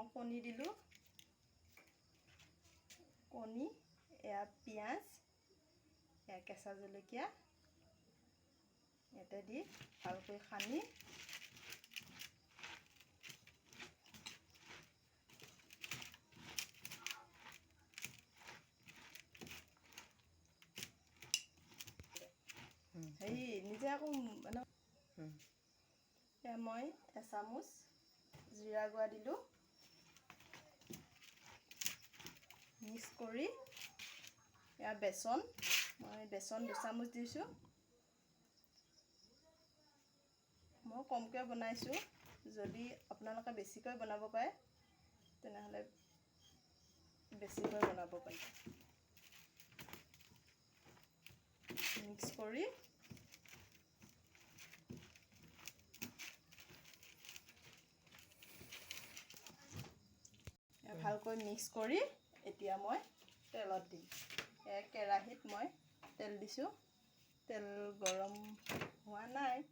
মই কণী দিলোঁ, কণী, এয়া পিঁয়াজ, এয়া কেঁচা জলকীয়া ইয়াতে দি ভালকৈ সানি হেৰি নিজে আকৌ মানে এয়া মই এচামুচ জিৰা গুড়া দিলোঁ, মিক্স কৰি এয়া বেচন, মই বেচন 2 চামুচ দিছোঁ। মই কমকৈ বনাইছোঁ, যদি আপোনালোকে বেছিকৈ বনাব পাৰে তেনেহ'লে বেছিকৈ বনাব পাৰি। মিক্স কৰি ভালকৈ মিক্স কৰি এতিয়া মই তেলত দিম। কেৰাহীত মই তেল দিছোঁ, তেল গৰম হোৱা নাই,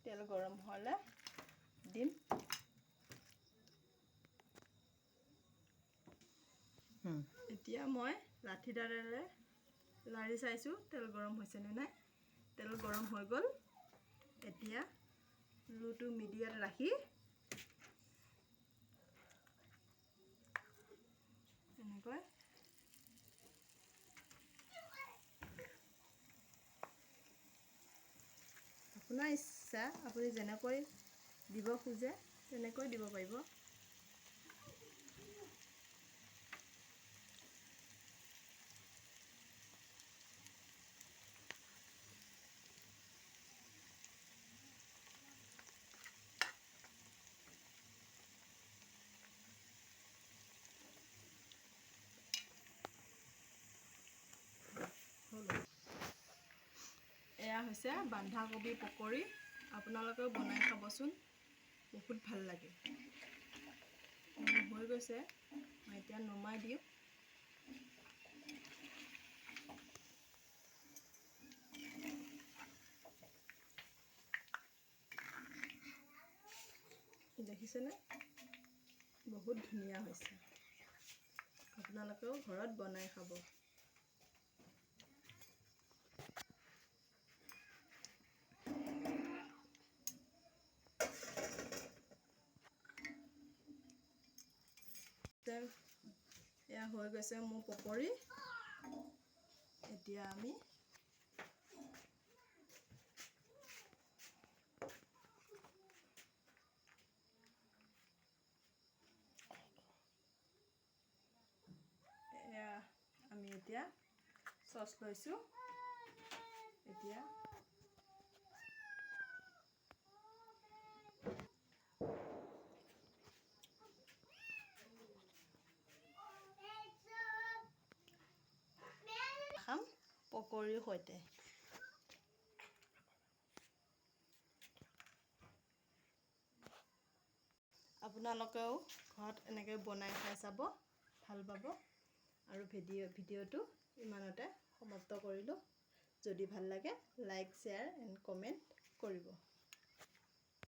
তেল গৰম হ'লে দিম। এতিয়া মই লাঠিডালেৰে লাৰি চাইছোঁ তেল গৰম হৈছেনে নাই। তেল গৰম হৈ গ'ল। এতিয়া লোটো মিডিয়াত ৰাখি এনেকৈ আপোনাৰ ইচ্ছা, আপুনি যেনেকৈ দিব খোজে তেনেকৈ দিব পাৰিব। এয়া হৈছে বন্ধাকবি পকৰি। আপোনালোকেও বনাই খাবচোন, বহুত ভাল লাগে। হৈ গৈছে, মই এতিয়া নমাই দিওঁ। দেখিছেনে, বহুত ধুনীয়া হৈছে। আপোনালোকেও ঘৰত বনাই খাব। এয়া হৈ গৈছে মোৰ পকৰি। এতিয়া আমি এতিয়া চচ লৈছোঁ। এতিয়া খাম পকৰিৰ সৈতে। আপোনালোকেও ঘৰত এনেকৈ বনাই খাই চাব, ভাল পাব। আৰু ভিডিঅ'টো ইমানতে সমাপ্ত কৰিলোঁ। যদি ভাল লাগে লাইক, শ্বেয়াৰ এণ্ড কমেণ্ট কৰিব।